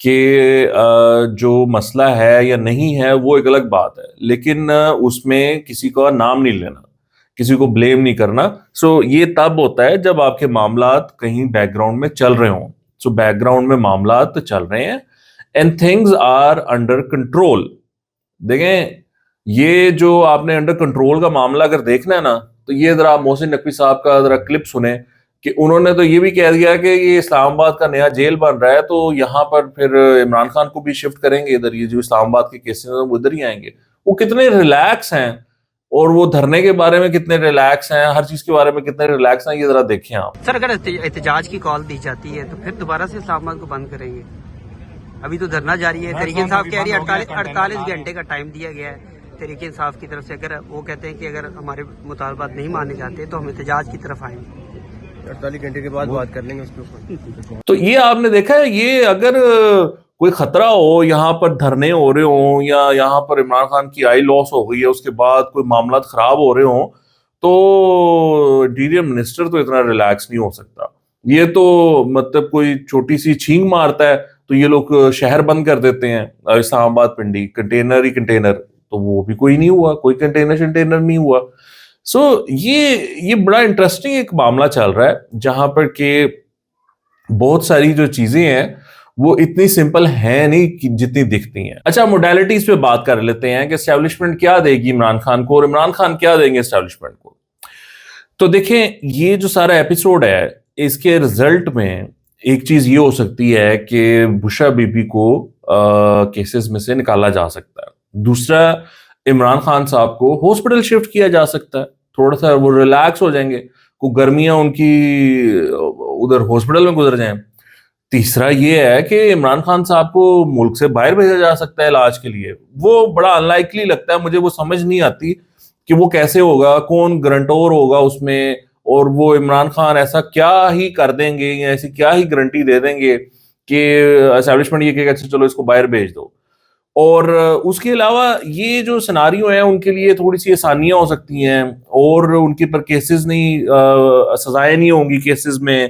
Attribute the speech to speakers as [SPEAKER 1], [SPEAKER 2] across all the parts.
[SPEAKER 1] کہ جو مسئلہ ہے یا نہیں ہے وہ ایک الگ بات ہے، لیکن اس میں کسی کا نام نہیں لینا، کسی کو بلیم نہیں کرنا. سو یہ تب ہوتا ہے جب آپ کے معاملات کہیں بیک گراؤنڈ میں چل رہے ہوں. سو بیک گراؤنڈ میں معاملات چل رہے ہیں and things are under control. دیکھیں یہ جو آپ نے انڈر کنٹرول کا معاملہ اگر دیکھنا ہے نا، تو یہ ذرا آپ محسن نقوی صاحب کا ذرا کلپ سنیں کہ انہوں نے تو یہ بھی کہہ دیا کہ یہ اسلام آباد کا نیا جیل بن رہا ہے، تو یہاں پر پھر عمران خان کو بھی شفٹ کریں گے ادھر، یہ جو اسلام آباد کے کیسز ہیں وہ ادھر ہی آئیں گے. وہ کتنے ریلیکس ہیں، اور وہ دھرنے کے بارے میں کتنے ریلیکس ہیں، ہر چیز کے بارے میں کتنے ریلیکس ہیں، یہ ذرا دیکھیں آپ.
[SPEAKER 2] سر اگر احتجاج کی کال دی جاتی ہے تو پھر دوبارہ سے اسلام آباد کو بند کریں گے؟ ابھی تو دھرنا جاری ہے. تحریک انصاف کہہ رہی ہے 48 گھنٹے کا ٹائم دیا گیا ہے تحریک انصاف کی طرف سے. اگر وہ کہتے ہیں کہ اگر ہمارے مطالبات نہیں مانے جاتے تو ہم احتجاج کی طرف آئیں گے.
[SPEAKER 3] 48 گھنٹے کے بعد بات کر لیں گے اس کے اوپر.
[SPEAKER 1] تو یہ آپ نے دیکھا ہے، یہ اگر کوئی خطرہ ہو، یہاں پر دھرنے ہو رہے ہوں یا یہاں پر عمران خان کی آئی لاس ہو گئی ہے، اس کے بعد کوئی معاملات خراب ہو رہے ہوں، تو انٹیریئر منسٹر تو اتنا ریلیکس نہیں ہو سکتا. یہ تو مطلب کوئی چھوٹی سی چھینگ مارتا ہے تو یہ لوگ شہر بند کر دیتے ہیں، اسلام آباد پنڈی کنٹینر ہی کنٹینر، تو وہ بھی کوئی نہیں ہوا، کوئی کنٹینر نہیں ہوا. سو یہ بڑا انٹرسٹنگ ایک معاملہ چل رہا ہے جہاں پر کہ بہت ساری جو چیزیں ہیں وہ اتنی سمپل ہیں نہیں جتنی دکھتی ہیں. اچھا موڈیلٹیز پہ بات کر لیتے ہیں کہ اسٹیبلشمنٹ کیا دے گی عمران خان کو اور عمران خان کیا دیں گے اسٹیبلشمنٹ کو. تو دیکھیں یہ جو سارا ایپیسوڈ ہے اس کے رزلٹ میں ایک چیز یہ ہو سکتی ہے کہ بشرا بی بی کو کیسز میں سے نکالا جا سکتا ہے. دوسرا عمران خان صاحب کو ہاسپٹل شفٹ کیا جا سکتا ہے، تھوڑا سا وہ ریلیکس ہو جائیں گے، کوئی گرمیاں ان کی ادھر ہاسپٹل میں گزر جائیں. تیسرا یہ ہے کہ عمران خان صاحب کو ملک سے باہر بھیجا جا سکتا ہے علاج کے لیے. وہ بڑا ان لائکلی لگتا ہے مجھے، وہ سمجھ نہیں آتی کہ وہ کیسے ہوگا، کون گرنٹور ہوگا اس میں، اور وہ عمران خان ایسا کیا ہی کر دیں گے یا ایسی کیا ہی گارنٹی دے دیں گے کہ اسٹیبلشمنٹ یہ کہ اچھا چلو اس کو باہر بھیج دو. اور اس کے علاوہ یہ جو سیناریو ہیں ان کے لیے تھوڑی سی آسانیاں ہو سکتی ہیں، اور ان کے پر کیسز نہیں، سزائیں نہیں ہوں گی کیسز میں،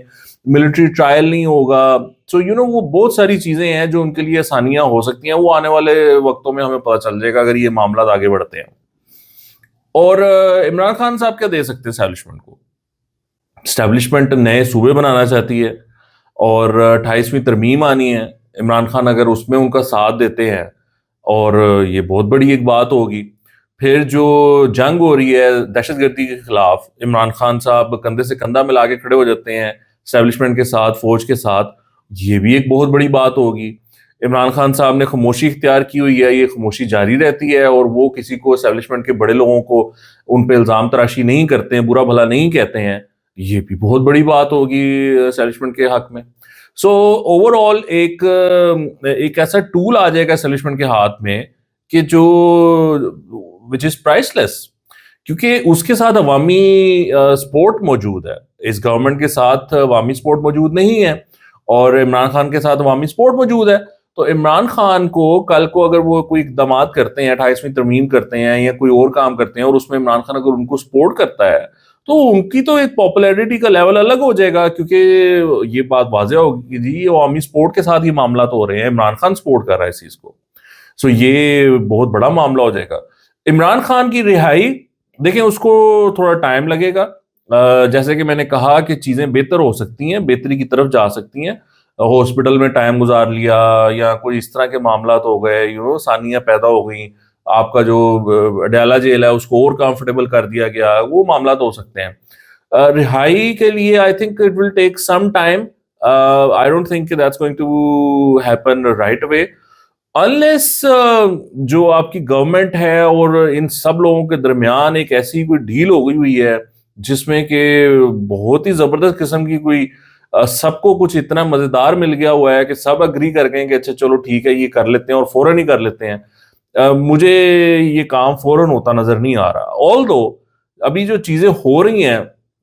[SPEAKER 1] ملٹری ٹرائل نہیں ہوگا. سو وہ بہت ساری چیزیں ہیں جو ان کے لیے آسانیاں ہو سکتی ہیں. وہ آنے والے وقتوں میں ہمیں پتہ چل جائے گا اگر یہ معاملات آگے بڑھتے ہیں. اور عمران خان صاحب کیا دے سکتے ہیں اسٹیبلشمنٹ کو؟ اسٹیبلشمنٹ نئے صوبے بنانا چاہتی ہے اور 28ویں ترمیم آنی ہے. عمران خان اگر اس میں ان کا ساتھ دیتے ہیں اور یہ بہت بڑی ایک بات ہوگی. پھر جو جنگ ہو رہی ہے دہشت گردی کے خلاف، عمران خان صاحب کندھے سے کندھا ملا کے کھڑے ہو جاتے ہیں اسٹیبلشمنٹ کے ساتھ، فوج کے ساتھ، یہ بھی ایک بہت بڑی بات ہوگی. عمران خان صاحب نے خاموشی اختیار کی ہوئی ہے، یہ خاموشی جاری رہتی ہے، اور وہ کسی کو اسٹیبلشمنٹ کے بڑے لوگوں کو ان پہ الزام تراشی نہیں کرتے ہیں، برا بھلا نہیں کہتے ہیں. یہ بھی بہت بڑی بات ہوگی اسٹیبلشمنٹ کے حق میں. سو اوور آل ایک ایسا ٹول آ جائے گا اسٹیبلشمنٹ کے ہاتھ میں کہ جو وچ از پرائس لیس، کیونکہ اس کے ساتھ عوامی سپورٹ موجود ہے. اس گورنمنٹ کے ساتھ عوامی سپورٹ موجود نہیں ہے، اور عمران خان کے ساتھ عوامی سپورٹ موجود ہے. تو عمران خان کو کل کو اگر وہ کوئی اقدامات کرتے ہیں، 28ویں ترمیم کرتے ہیں یا کوئی اور کام کرتے ہیں، اور اس میں عمران خان اگر ان کو سپورٹ کرتا ہے تو ان کی تو ایک پاپولیرٹی کا لیول الگ ہو جائے گا، کیونکہ یہ بات واضح ہوگی کہ جی یہ عوامی سپورٹ کے ساتھ ہی معاملات ہو رہے ہیں، عمران خان سپورٹ کر رہا ہے اس چیز کو. سو یہ بہت بڑا معاملہ ہو جائے گا. عمران خان کی رہائی دیکھیں اس کو تھوڑا ٹائم لگے گا. جیسے کہ میں نے کہا کہ چیزیں بہتر ہو سکتی ہیں، بہتری کی طرف جا سکتی ہیں. ہاسپٹل میں ٹائم گزار لیا یا کوئی اس طرح کے معاملات ہو گئے، ثانیہ پیدا ہو گئیں، آپ کا جو اڈیالہ جیل ہے اس کو اور کمفرٹیبل کر دیا گیا، وہ معاملات ہو سکتے ہیں. رہائی کے لیے I think it will take some time. I don't think that's going to happen right away, unless جو آپ کی گورنمنٹ ہے اور ان سب لوگوں کے درمیان ایک ایسی کوئی ڈیل ہو گئی ہوئی ہے جس میں کہ بہت ہی زبردست قسم کی کوئی سب کو کچھ اتنا مزیدار مل گیا ہوا ہے کہ سب اگری کر گئے کہ اچھا چلو ٹھیک ہے یہ کر لیتے ہیں اور فوراً ہی کر لیتے ہیں. مجھے یہ کام فوراً ہوتا نظر نہیں آ رہا. آلدو ابھی جو چیزیں ہو رہی ہیں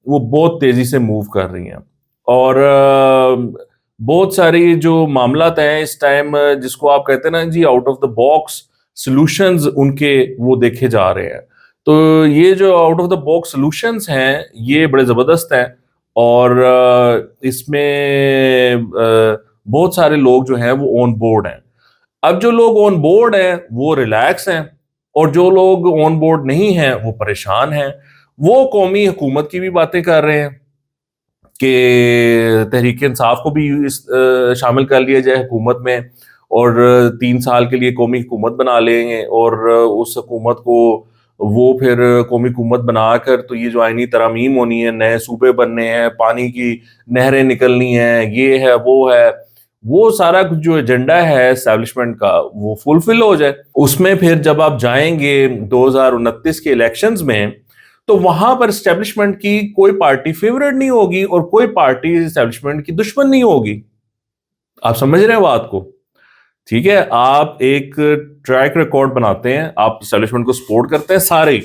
[SPEAKER 1] وہ بہت تیزی سے موو کر رہی ہیں، اور بہت ساری جو معاملات ہیں اس ٹائم جس کو آپ کہتے ہیں نا جی out of the box solutions, ان کے وہ دیکھے جا رہے ہیں. تو یہ جو out of the box solutions ہیں یہ بڑے زبردست ہیں، اور اس میں بہت سارے لوگ جو ہیں وہ آن بورڈ ہیں. اب جو لوگ آن بورڈ ہیں وہ ریلیکس ہیں, اور جو لوگ آن بورڈ نہیں ہیں وہ پریشان ہیں. وہ قومی حکومت کی بھی باتیں کر رہے ہیں کہ تحریک انصاف کو بھی شامل کر لیا جائے حکومت میں, اور 3 سال کے لیے قومی حکومت بنا لیں گے, اور اس حکومت کو وہ پھر قومی حکومت بنا کر تو یہ جو آئینی ترامیم ہونی ہے, نئے صوبے بننے ہیں, پانی کی نہریں نکلنی ہیں, یہ ہے وہ ہے, وہ سارا کچھ جو ایجنڈا ہے اسٹیبلشمنٹ کا وہ فلفل ہو جائے. اس میں پھر جب آپ جائیں گے 2029 کے الیکشنز میں تو وہاں پر اسٹیبلشمنٹ کی کوئی پارٹی فیورٹ نہیں ہوگی اور کوئی پارٹی اسٹیبلشمنٹ کی دشمن نہیں ہوگی. آپ سمجھ رہے ہیں بات کو؟ ٹھیک ہے, آپ ایک ٹریک ریکارڈ بناتے ہیں, آپ اسٹیبلشمنٹ کو سپورٹ کرتے ہیں سارے,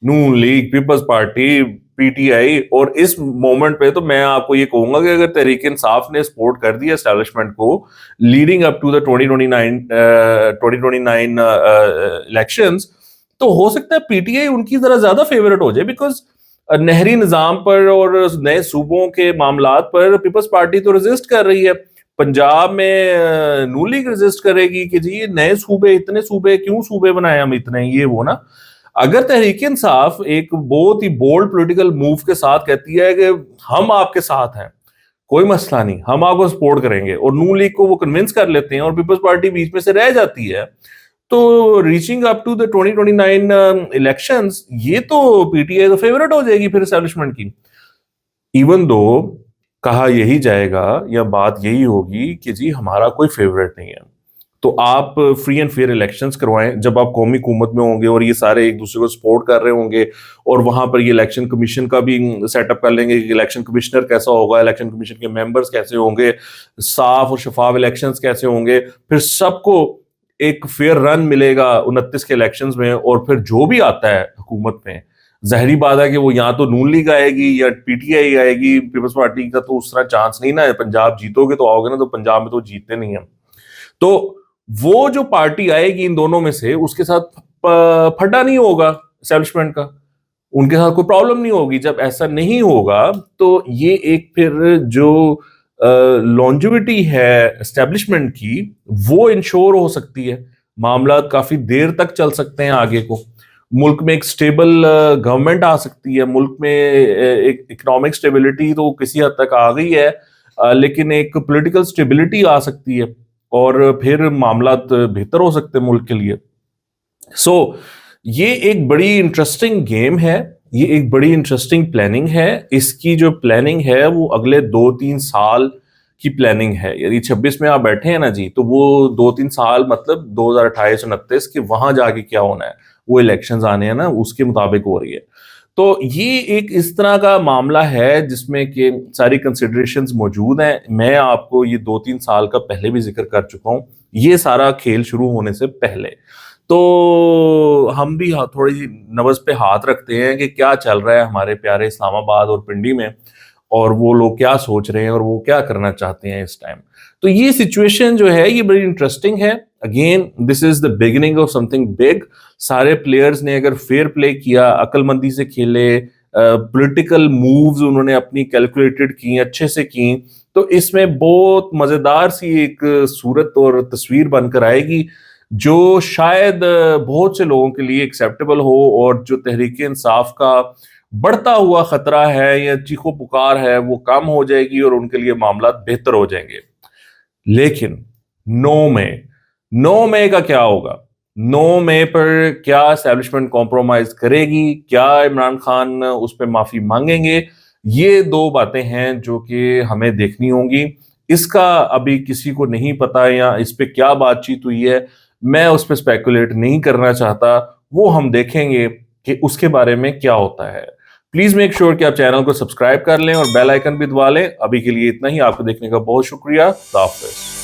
[SPEAKER 1] Noon League, Peoples Party, P T I, اور اس مومنٹ پہ تو میں آپ کو یہ کہوں گا کہ اگر تحریک انصاف نے سپورٹ کر دیا اسٹیبلشمنٹ کو leading up to the 2029 elections, تو ہو سکتا ہے پی ٹی آئی ان کی ذرا زیادہ فیورٹ ہو جائے, بیکاز نہری نظام پر اور نئے صوبوں کے معاملات پر پیپلز پارٹی تو ریزسٹ کر رہی ہے. پنجاب میں نون لیگ ریزسٹ کرے گی کہ جی نئے صوبے, اتنے صوبے کیوں صوبے بنائے ہم اتنے, یہ وہ نا. اگر تحریک انصاف ایک بہت ہی بولڈ پولیٹیکل موو کے ساتھ کہتی ہے کہ ہم آپ کے ساتھ ہیں, کوئی مسئلہ نہیں, ہم آپ کو سپورٹ کریں گے, اور نون لیگ کو وہ کنونس کر لیتے ہیں اور پیپلز پارٹی بیچ میں سے رہ جاتی ہے, تو reaching up to the 2029 elections یہ تو پی ٹی آئی تو فیورٹ ہو جائے گی پھر اسٹیبلشمنٹ کی. ایون دو کہا یہی جائے گا یا بات یہی ہوگی کہ جی ہمارا کوئی فیورٹ نہیں ہے, تو آپ فری اینڈ فیئر الیکشنز کروائیں جب آپ قومی حکومت میں ہوں گے اور یہ سارے ایک دوسرے کو سپورٹ کر رہے ہوں گے, اور وہاں پر یہ الیکشن کمیشن کا بھی سیٹ اپ کر لیں گے کہ الیکشن کمشنر کیسا ہوگا, الیکشن کمیشن کے ممبرز کیسے ہوں گے, صاف اور شفاف الیکشنز کیسے ہوں گے, پھر سب کو ایک فیئر رن ملے گا 29 کے الیکشنز میں, اور پھر جو بھی آتا ہے حکومت میں ظاہری بات ہے کہ وہ یا تو نون لیگ آئے گی یا پی ٹی آئی آئے گی, پیپلز پارٹی کا تو اس طرح چانس نہیں نا. پنجاب جیتو گے تو آؤ گے نا, تو پنجاب میں تو جیتتے نہیں ہیں, تو وہ جو پارٹی آئے گی ان دونوں میں سے اس کے ساتھ پھڈا نہیں ہوگا اسٹیبلشمنٹ کا, ان کے ساتھ کوئی پرابلم نہیں ہوگی. جب ایسا نہیں ہوگا تو یہ ایک پھر جو لانجیوٹی ہے اسٹیبلشمنٹ کی وہ انشور ہو سکتی ہے, معاملات کافی دیر تک چل سکتے ہیں آگے کو, ملک میں ایک سٹیبل گورنمنٹ آ سکتی ہے, ملک میں ایک اکنامک سٹیبلٹی تو کسی حد تک آ گئی ہے, لیکن ایک پولیٹیکل سٹیبلٹی آ سکتی ہے, اور پھر معاملات بہتر ہو سکتے ہیں ملک کے لیے. سو یہ ایک بڑی انٹرسٹنگ گیم ہے, یہ ایک بڑی انٹرسٹنگ پلاننگ ہے. اس کی جو پلاننگ ہے وہ اگلے 2-3 سال کی پلاننگ ہے, یعنی 26 میں آپ بیٹھے ہیں نا جی, تو وہ 2-3 سال مطلب 2028-29 کے وہاں جا کے کیا ہونا ہے, وہ الیکشنز آنے ہیں نا, اس کے مطابق ہو رہی ہے. تو یہ ایک اس طرح کا معاملہ ہے جس میں کہ ساری کنسیڈریشنز موجود ہیں. میں آپ کو یہ 2-3 سال کا پہلے بھی ذکر کر چکا ہوں, یہ سارا کھیل شروع ہونے سے پہلے. تو ہم بھی تھوڑی سی نبض پہ ہاتھ رکھتے ہیں کہ کیا چل رہا ہے ہمارے پیارے اسلام آباد اور پنڈی میں, اور وہ لوگ کیا سوچ رہے ہیں اور وہ کیا کرنا چاہتے ہیں اس ٹائم. تو یہ سچویشن جو ہے یہ بڑی انٹرسٹنگ ہے. Again this is the beginning of some thing big. سارے پلیئرز نے اگر فیئر پلے کیا, عقل مندی سے کھیلے, پولیٹیکل مووز انہوں نے اپنی کیلکولیٹڈ کی, اچھے سے کی, تو اس میں بہت مزیدار سی ایک صورت اور تصویر بن کر آئے گی جو شاید بہت سے لوگوں کے لیے ایکسیپٹیبل ہو, اور جو تحریک انصاف کا بڑھتا ہوا خطرہ ہے یا چیخو پکار ہے وہ کم ہو جائے گی, اور ان کے لیے معاملات بہتر ہو جائیں گے. لیکن 9 مئی کا کیا ہوگا, 9 مئی پر کیا اسٹیبلشمنٹ کمپرومائز کرے گی, کیا عمران خان اس پہ معافی مانگیں گے, یہ 2 باتیں ہیں جو کہ ہمیں دیکھنی ہوں گی. اس کا ابھی کسی کو نہیں پتا یا اس پہ کیا بات چیت ہوئی ہے, میں اس پہ اسپیکولیٹ نہیں کرنا چاہتا, وہ ہم دیکھیں گے کہ اس کے بارے میں کیا ہوتا ہے. پلیز میک شیور کہ آپ چینل کو سبسکرائب کر لیں اور بیل آئیکن بھی دبا لیں. ابھی کے لیے اتنا ہی, آپ کو دیکھنے کا بہت شکریہ. خدا حافظ.